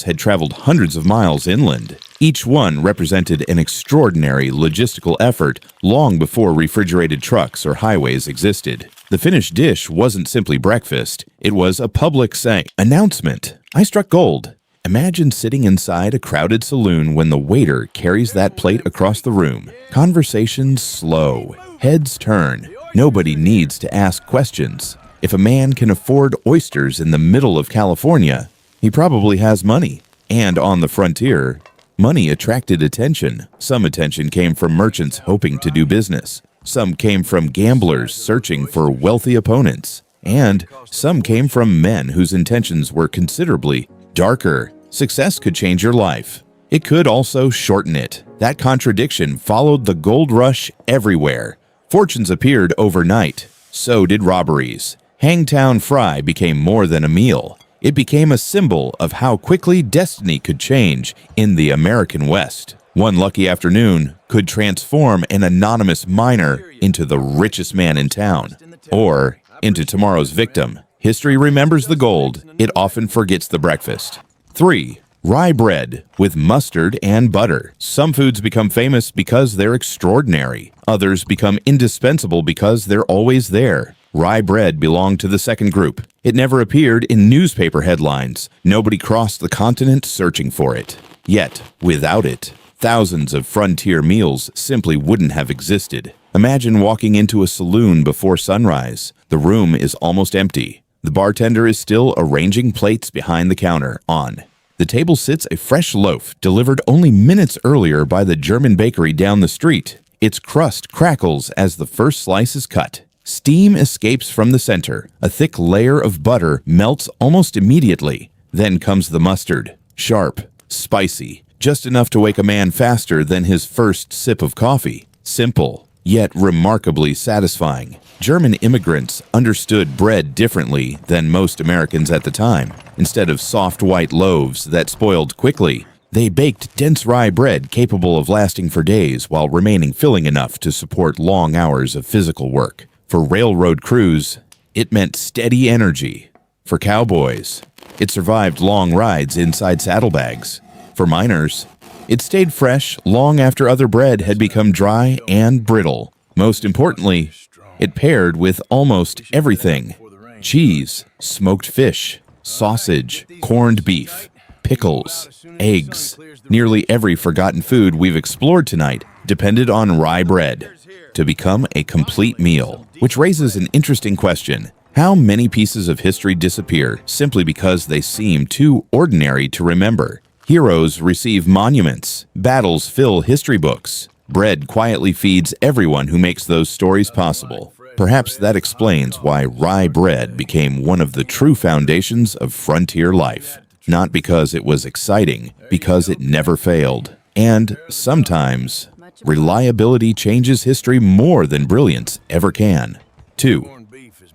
had traveled hundreds of miles inland. Each one represented an extraordinary logistical effort long before refrigerated trucks or highways existed. The finished dish wasn't simply breakfast. It was a public announcement. I struck gold. Imagine sitting inside a crowded saloon when the waiter carries that plate across the room. Conversations slow. Heads turn. Nobody needs to ask questions. If a man can afford oysters in the middle of California, he probably has money. And on the frontier, money attracted attention. Some attention came from merchants hoping to do business. Some came from gamblers searching for wealthy opponents. And some came from men whose intentions were considerably darker. Success could change your life. It could also shorten it. That contradiction followed the gold rush everywhere. Fortunes appeared overnight. So did robberies. Hangtown Fry became more than a meal. It became a symbol of how quickly destiny could change in the American West. One lucky afternoon could transform an anonymous miner into the richest man in town, or into tomorrow's victim. History remembers the gold, it often forgets the breakfast. 3. Rye bread with mustard and butter. Some foods become famous because they're extraordinary. Others become indispensable because they're always there. Rye bread belonged to the second group. It never appeared in newspaper headlines. Nobody crossed the continent searching for it. Yet, without it, thousands of frontier meals simply wouldn't have existed. Imagine walking into a saloon before sunrise. The room is almost empty. The bartender is still arranging plates behind the counter. On the table sits a fresh loaf delivered only minutes earlier by the German bakery down the street. Its crust crackles as the first slice is cut. Steam escapes from the center. A thick layer of butter melts almost immediately. Then comes the mustard. Sharp, spicy, just enough to wake a man faster than his first sip of coffee. Simple, yet remarkably satisfying. German immigrants understood bread differently than most Americans at the time. Instead of soft white loaves that spoiled quickly, they baked dense rye bread capable of lasting for days while remaining filling enough to support long hours of physical work. For railroad crews, it meant steady energy. For cowboys, it survived long rides inside saddlebags. For miners, it stayed fresh long after other bread had become dry and brittle. Most importantly, it paired with almost everything: cheese, smoked fish, sausage, corned beef, pickles, eggs. Nearly every forgotten food we've explored tonight depended on rye bread to become a complete meal. Which raises an interesting question. How many pieces of history disappear simply because they seem too ordinary to remember? Heroes receive monuments. Battles fill history books. Bread quietly feeds everyone who makes those stories possible. Perhaps that explains why rye bread became one of the true foundations of frontier life. Not because it was exciting, because it never failed. And sometimes, reliability changes history more than brilliance ever can. 2.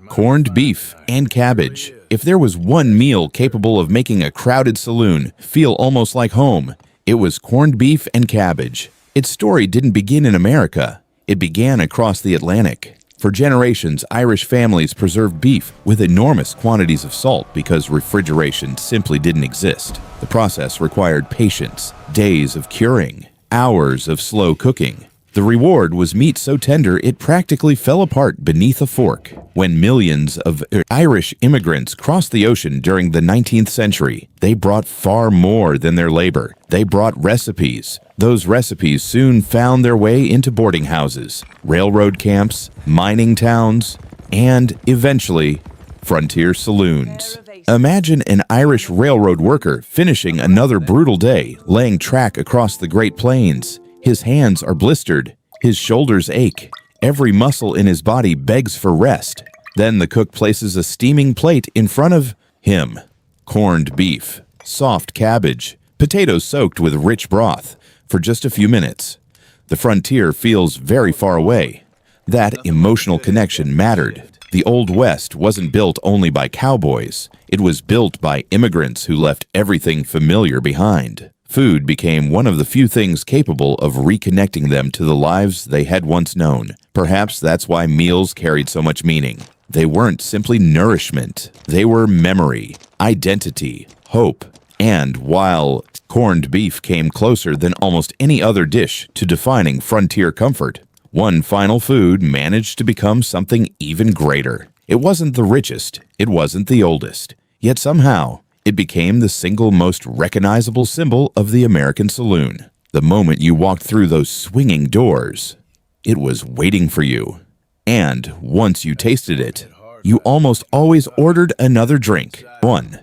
Corned beef and cabbage. If there was one meal capable of making a crowded saloon feel almost like home, it was corned beef and cabbage. Its story didn't begin in America. It began across the Atlantic. For generations, Irish families preserved beef with enormous quantities of salt because refrigeration simply didn't exist. The process required patience, days of curing, hours of slow cooking. The reward was meat so tender it practically fell apart beneath a fork. When millions of Irish immigrants crossed the ocean during the 19th century, they brought far more than their labor. They brought recipes. Those recipes soon found their way into boarding houses, railroad camps, mining towns, and, eventually, frontier saloons. Imagine an Irish railroad worker finishing another brutal day, laying track across the Great Plains. His hands are blistered, his shoulders ache, every muscle in his body begs for rest. Then the cook places a steaming plate in front of him. Corned beef, soft cabbage, potatoes soaked with rich broth. For just a few minutes, the frontier feels very far away. That emotional connection mattered. The Old West wasn't built only by cowboys. It was built by immigrants who left everything familiar behind. Food became one of the few things capable of reconnecting them to the lives they had once known. Perhaps that's why meals carried so much meaning. They weren't simply nourishment. They were memory, identity, hope. And while corned beef came closer than almost any other dish to defining frontier comfort, one final food managed to become something even greater. It wasn't the richest, it wasn't the oldest, yet somehow it became the single most recognizable symbol of the American saloon. The moment you walked through those swinging doors, it was waiting for you. And once you tasted it, you almost always ordered another drink. 1.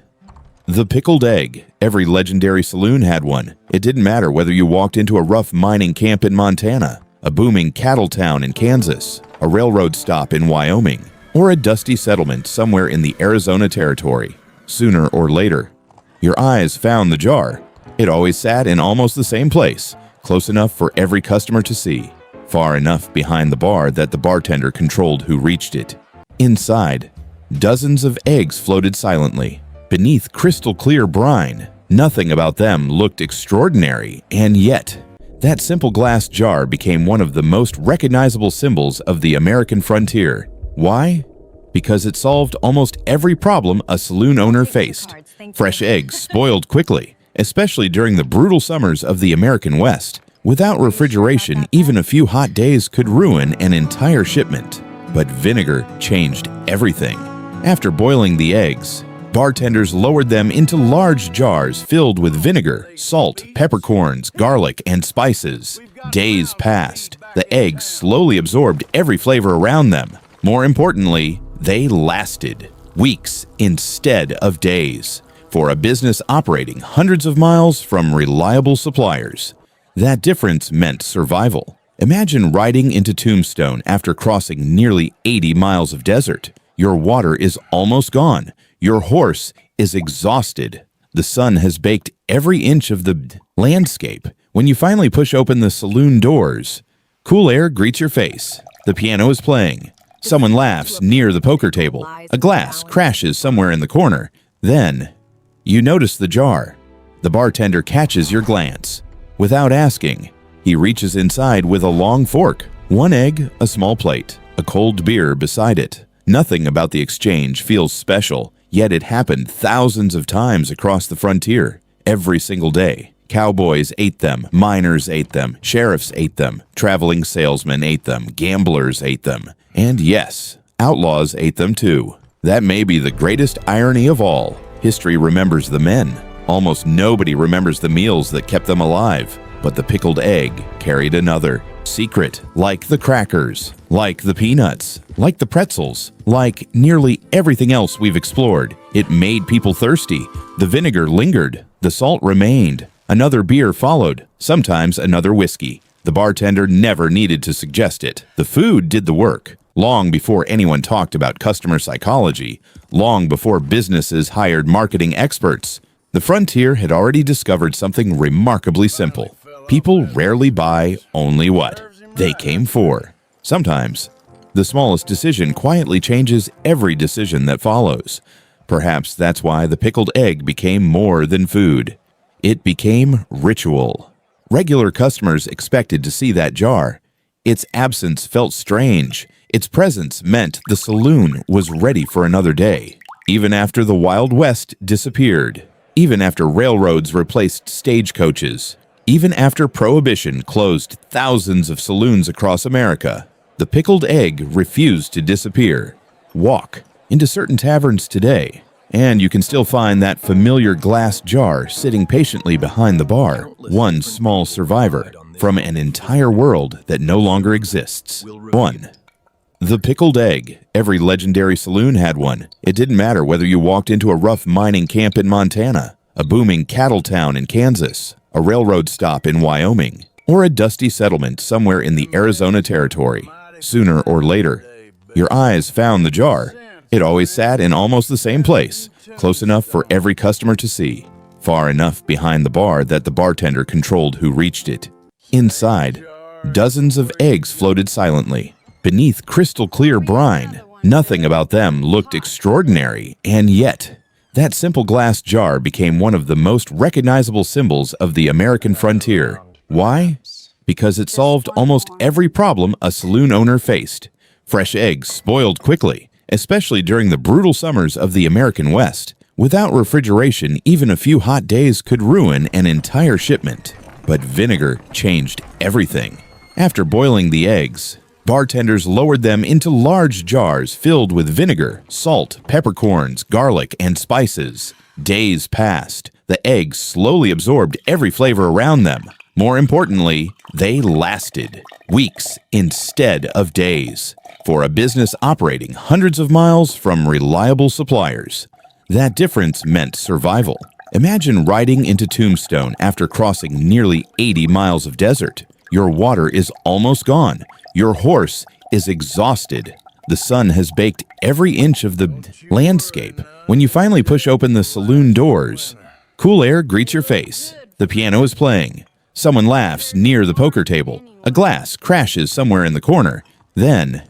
The pickled egg. Every legendary saloon had one. It didn't matter whether you walked into a rough mining camp in Montana, a booming cattle town in Kansas, a railroad stop in Wyoming, or a dusty settlement somewhere in the Arizona Territory. Sooner or later, your eyes found the jar. It always sat in almost the same place, close enough for every customer to see, far enough behind the bar that the bartender controlled who reached it. Inside, dozens of eggs floated silently, beneath crystal-clear brine. Nothing about them looked extraordinary, and yet, that simple glass jar became one of the most recognizable symbols of the American frontier. Why? Because it solved almost every problem a saloon owner faced. Fresh eggs spoiled quickly, especially during the brutal summers of the American West. Without refrigeration, even a few hot days could ruin an entire shipment. But vinegar changed everything. After boiling the eggs, bartenders lowered them into large jars filled with vinegar, salt, peppercorns, garlic, and spices. Days passed. The eggs slowly absorbed every flavor around them. More importantly, they lasted weeks instead of days for a business operating hundreds of miles from reliable suppliers. That difference meant survival. Imagine riding into Tombstone after crossing nearly 80 miles of desert. Your water is almost gone. Your horse is exhausted. The sun has baked every inch of the landscape. When you finally push open the saloon doors, cool air greets your face. The piano is playing. Someone laughs near the poker table. A glass crashes somewhere in the corner. Then, you notice the jar. The bartender catches your glance. Without asking, he reaches inside with a long fork. One egg, a small plate, a cold beer beside it. Nothing about the exchange feels special, yet it happened thousands of times across the frontier, every single day. Cowboys ate them, miners ate them, sheriffs ate them, traveling salesmen ate them, gamblers ate them. And yes, outlaws ate them too. That may be the greatest irony of all. History remembers the men. Almost nobody remembers the meals that kept them alive. But the pickled egg carried another secret, like the crackers, like the peanuts, like the pretzels, like nearly everything else we've explored. It made people thirsty. The vinegar lingered. The salt remained. Another beer followed, sometimes another whiskey. The bartender never needed to suggest it. The food did the work. Long before anyone talked about customer psychology, long before businesses hired marketing experts, the frontier had already discovered something remarkably simple. People rarely buy only what they came for. Sometimes, the smallest decision quietly changes every decision that follows. Perhaps that's why the pickled egg became more than food. It became ritual. Regular customers expected to see that jar. Its absence felt strange. Its presence meant the saloon was ready for another day. Even after the Wild West disappeared, even after railroads replaced stagecoaches, even after Prohibition closed thousands of saloons across America, the pickled egg refused to disappear. Walk into certain taverns today, and you can still find that familiar glass jar sitting patiently behind the bar, one small survivor from an entire world that no longer exists. 1. The pickled egg. Every legendary saloon had one. It didn't matter whether you walked into a rough mining camp in Montana, a booming cattle town in Kansas, a railroad stop in Wyoming, or a dusty settlement somewhere in the Arizona territory. Sooner or later, your eyes found the jar. It always sat in almost the same place, close enough for every customer to see, far enough behind the bar that the bartender controlled who reached it. Inside, dozens of eggs floated silently, beneath crystal-clear brine. Nothing about them looked extraordinary, and yet, that simple glass jar became one of the most recognizable symbols of the American frontier. Why? Because it solved almost every problem a saloon owner faced. Fresh eggs spoiled quickly, especially during the brutal summers of the American West. Without refrigeration, even a few hot days could ruin an entire shipment. But vinegar changed everything. After boiling the eggs, bartenders lowered them into large jars filled with vinegar, salt, peppercorns, garlic, and spices. Days passed. The eggs slowly absorbed every flavor around them. More importantly, they lasted weeks instead of days for a business operating hundreds of miles from reliable suppliers. That difference meant survival. Imagine riding into Tombstone after crossing nearly 80 miles of desert. Your water is almost gone. Your horse is exhausted. The sun has baked every inch of the landscape. When you finally push open the saloon doors, cool air greets your face. The piano is playing. Someone laughs near the poker table. A glass crashes somewhere in the corner. Then,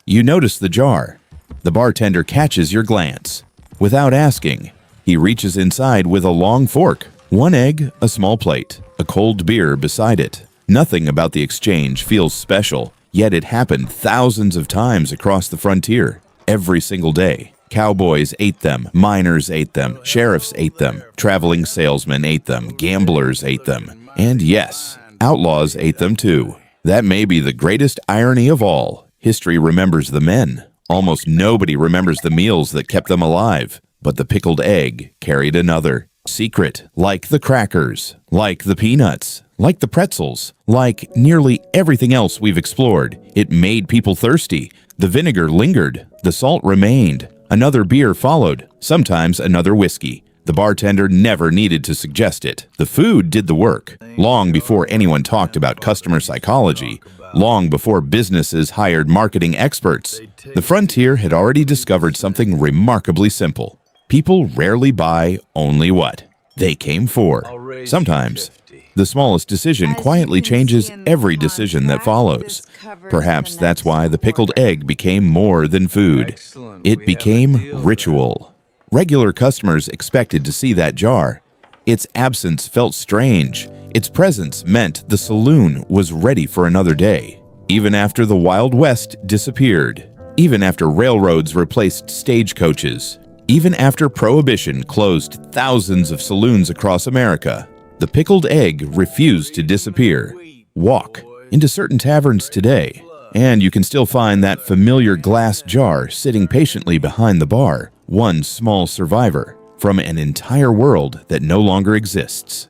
you notice the jar. The bartender catches your glance. Without asking, he reaches inside with a long fork, 1 egg, a small plate, a cold beer beside it. Nothing about the exchange feels special, yet it happened thousands of times across the frontier, every single day. Cowboys ate them, miners ate them, sheriffs ate them, traveling salesmen ate them, gamblers ate them, and yes, outlaws ate them too. That may be the greatest irony of all. History remembers the men. Almost nobody remembers the meals that kept them alive, but the pickled egg carried another secret, like the crackers, like the peanuts, like the pretzels, like nearly everything else we've explored. It made people thirsty. The vinegar lingered. The salt remained. Another beer followed, sometimes another whiskey. The bartender never needed to suggest it. The food did the work. Long before anyone talked about customer psychology, long before businesses hired marketing experts, the frontier had already discovered something remarkably simple. People rarely buy only what they came for. Sometimes, the smallest decision quietly changes every decision that follows. Perhaps that's why the pickled egg became more than food. It became ritual. Regular customers expected to see that jar. Its absence felt strange. Its presence meant the saloon was ready for another day. Even after the Wild West disappeared, even after railroads replaced stagecoaches, even after Prohibition closed thousands of saloons across America, the pickled egg refused to disappear. Walk into certain taverns today, and you can still find that familiar glass jar sitting patiently behind the bar, one small survivor from an entire world that no longer exists.